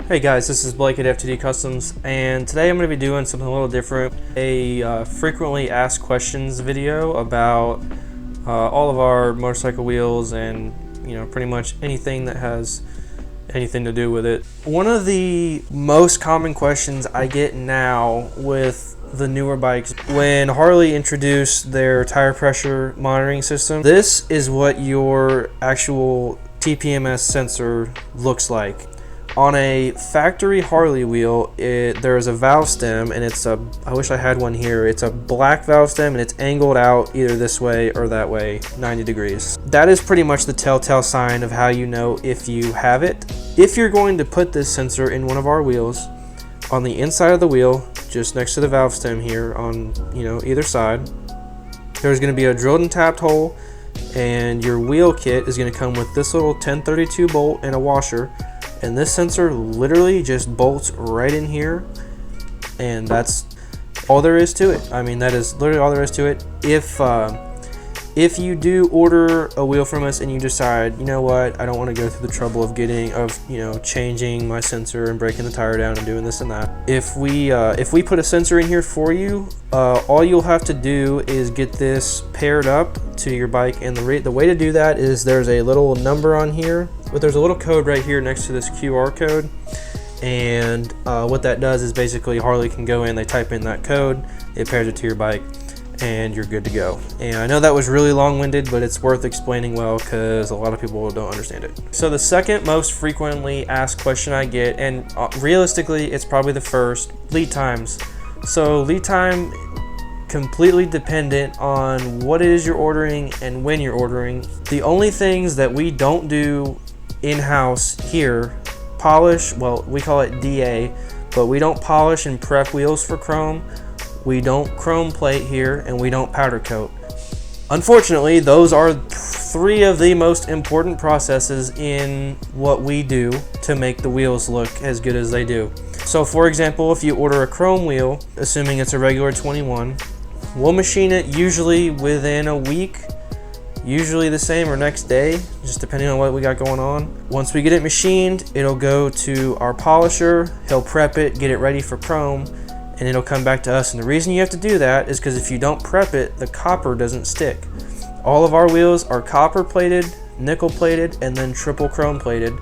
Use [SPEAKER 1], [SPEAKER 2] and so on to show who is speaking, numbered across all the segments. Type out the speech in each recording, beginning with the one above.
[SPEAKER 1] Hey guys, this is Blake at FTD Customs, and today I'm going to be doing something a little different. A frequently asked questions video about all of our motorcycle wheels and pretty much anything that has anything to do with it. One of the most common questions I get now with the newer bikes, when Harley introduced their tire pressure monitoring system, this is what your actual TPMS sensor looks like. On a factory Harley wheel, there is a valve stem, and I wish I had one here. It's a black valve stem, and it's angled out either this way or that way, 90 degrees. That is pretty much the telltale sign of how you know if you have it. If you're going to put this sensor in one of our wheels, on the inside of the wheel, just next to the valve stem here on either side, there's going to be a drilled and tapped hole, and your wheel kit is going to come with this little 1032 bolt and a washer. And this sensor literally just bolts right in here, and that's all there is to it. I mean, that is literally all there is to it. If you do order a wheel from us and you decide, you know what, I don't want to go through the trouble of changing my sensor and breaking the tire down and doing this and that. If we put a sensor in here for you, all you'll have to do is get this paired up to your bike, and the way to do that is there's a little number on here, but there's a little code right here next to this QR code, and what that does is basically Harley can go in, they type in that code, it pairs it to your bike, and you're good to go. And I know that was really long-winded, but it's worth explaining well because a lot of people don't understand it. So the second most frequently asked question I get, and realistically it's probably the first, lead times. So lead time, completely dependent on what it is you're ordering and when you're ordering. The only things that we don't do in-house here, polish, well, we call it DA, but we don't polish and prep wheels for chrome. We don't chrome plate here, and we don't powder coat. Unfortunately, those are three of the most important processes in what we do to make the wheels look as good as they do. So for example, if you order a chrome wheel, assuming it's a regular 21, we'll machine it usually within a week, usually the same or next day, just depending on what we got going on. Once we get it machined, it'll go to our polisher, he'll prep it, get it ready for chrome, and it'll come back to us. And the reason you have to do that is because if you don't prep it, the copper doesn't stick. All of our wheels are copper plated, nickel plated, and then triple chrome plated.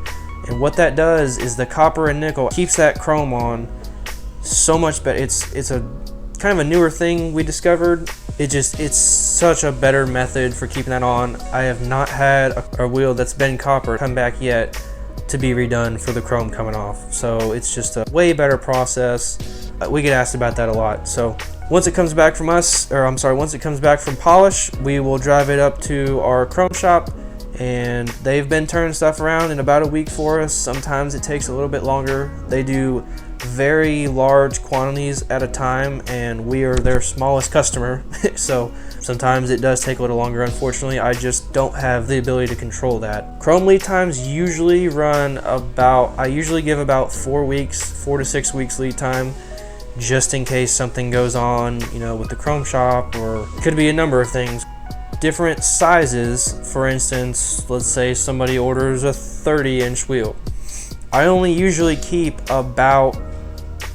[SPEAKER 1] And what that does is the copper and nickel keeps that chrome on so much better. It's a kind of a newer thing we discovered. It's such a better method for keeping that on. I have not had a wheel that's been copper come back yet to be redone for the chrome coming off. So it's just a way better process. We get asked about that a lot. So once it comes back from once it comes back from polish, we will drive it up to our chrome shop, and they've been turning stuff around in about a week for us. Sometimes it takes a little bit longer. They do very large quantities at a time, and we are their smallest customer. So sometimes it does take a little longer. Unfortunately, I just don't have the ability to control that. Chrome lead times usually run I usually give about 4 to 6 weeks lead time, just in case something goes on, with the chrome shop, or it could be a number of things. Different sizes, for instance, let's say somebody orders a 30-inch wheel. I only usually keep about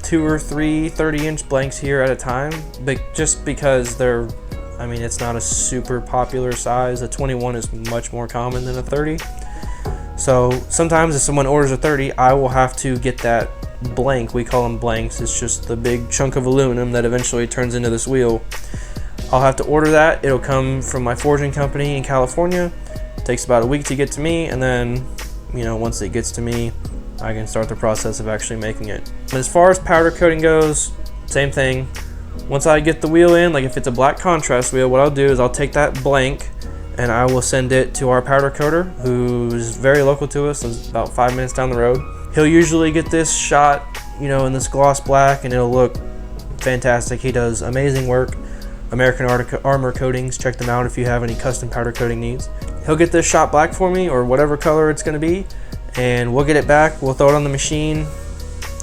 [SPEAKER 1] 2 or 3 30-inch blanks here at a time, but just because it's not a super popular size. A 21 is much more common than a 30. So sometimes if someone orders a 30, I will have to get that blank. We call them blanks. It's just the big chunk of aluminum that eventually turns into this wheel. I'll have to order that. It'll come from my forging company in California. It takes about a week to get to me, and then once it gets to me, I can start the process of actually making it. But as far as powder coating goes, same thing. Once I get the wheel in, like if it's a black contrast wheel, what I'll do is I'll take that blank and I will send it to our powder coater, who's very local to us. It's about 5 minutes down the road. He'll usually get this shot, in this gloss black, and it'll look fantastic. He does amazing work. American Armor Coatings, check them out if you have any custom powder coating needs. He'll get this shot black for me, or whatever color it's going to be, and we'll get it back. We'll throw it on the machine,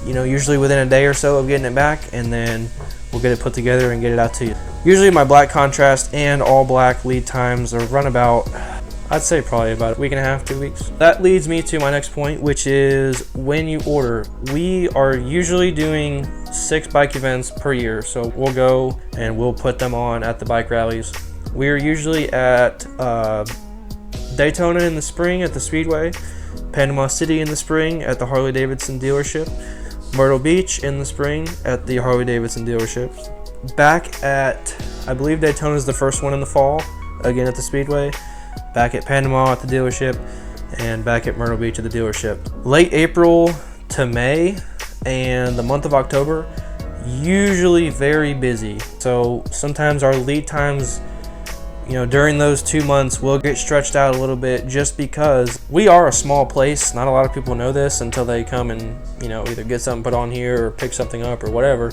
[SPEAKER 1] usually within a day or so of getting it back, and then we'll get it put together and get it out to you. Usually my black contrast and all black lead times are run about I'd say probably about a week and a half, 2 weeks. That leads me to my next point, which is when you order. We are usually doing 6 bike events per year. So we'll go and we'll put them on at the bike rallies. We are usually at Daytona in the spring at the Speedway, Panama City in the spring at the Harley-Davidson dealership, Myrtle Beach in the spring at the Harley-Davidson dealership. Back at, I believe Daytona is the first one in the fall, again at the Speedway. Back at Panama at the dealership, and back at Myrtle Beach at the dealership. Late April to May and the month of October, usually very busy. So sometimes our lead times, during those 2 months will get stretched out a little bit, just because we are a small place. Not a lot of people know this until they come and either get something put on here or pick something up or whatever.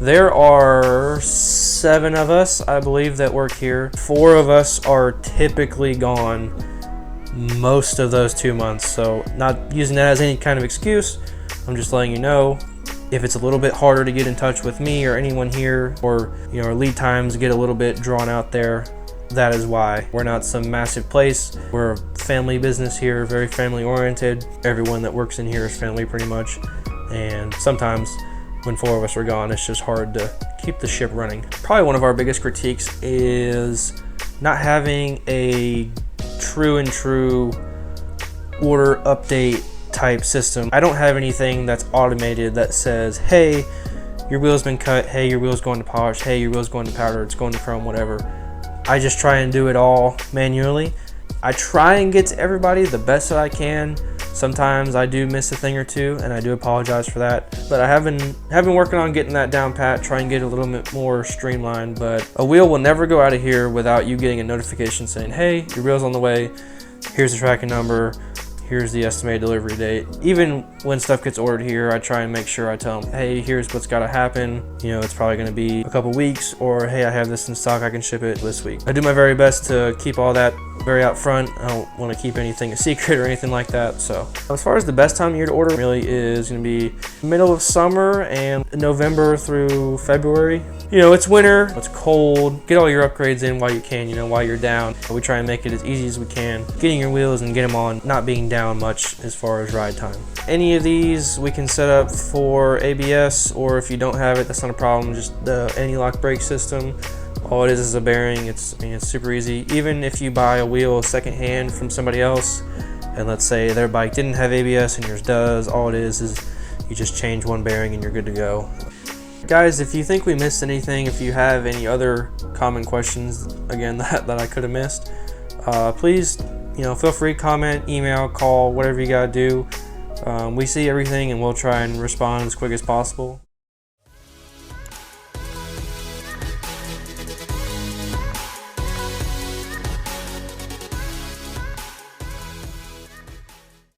[SPEAKER 1] There are 7 of us, I believe, that work here. 4 of us are typically gone most of those 2 months. So not using that as any kind of excuse, I'm just letting you know, if it's a little bit harder to get in touch with me or anyone here, or our lead times get a little bit drawn out there, that is why. We're not some massive place. We're a family business here, very family oriented. Everyone that works in here is family pretty much. And sometimes when 4 of us are gone, it's just hard to keep the ship running. Probably one of our biggest critiques is not having a true order update type system. I don't have anything that's automated that says, hey, your wheel's been cut, hey, your wheel's going to polish, hey, your wheel's going to powder, it's going to chrome, whatever. I just try and do it all manually. I try and get to everybody the best that I can. Sometimes I do miss a thing or two, and I do apologize for that. But I have been working on getting that down pat, try and get a little bit more streamlined. But a wheel will never go out of here without you getting a notification saying, hey, your wheel's on the way, here's the tracking number, here's the estimated delivery date. Even when stuff gets ordered here, I try and make sure I tell them, hey, here's what's got to happen. It's probably going to be a couple weeks, or hey, I have this in stock, I can ship it this week. I do my very best to keep all that very out front. I don't want to keep anything a secret or anything like that. So as far as the best time of year to order, really is going to be middle of summer and November through February. It's winter, it's cold. Get all your upgrades in while you can, while you're down. We try and make it as easy as we can, getting your wheels and get them on, not being down much as far as ride time. Any of these we can set up for ABS, or if you don't have it, that's not a problem. Just the anti-lock brake system. All it is a bearing. It's super easy. Even if you buy a wheel secondhand from somebody else, and let's say their bike didn't have ABS and yours does, all it is you just change one bearing and you're good to go. Guys, if you think we missed anything, if you have any other common questions, again, that I could have missed, please, feel free to comment, email, call, whatever you gotta do. We see everything and we'll try and respond as quick as possible.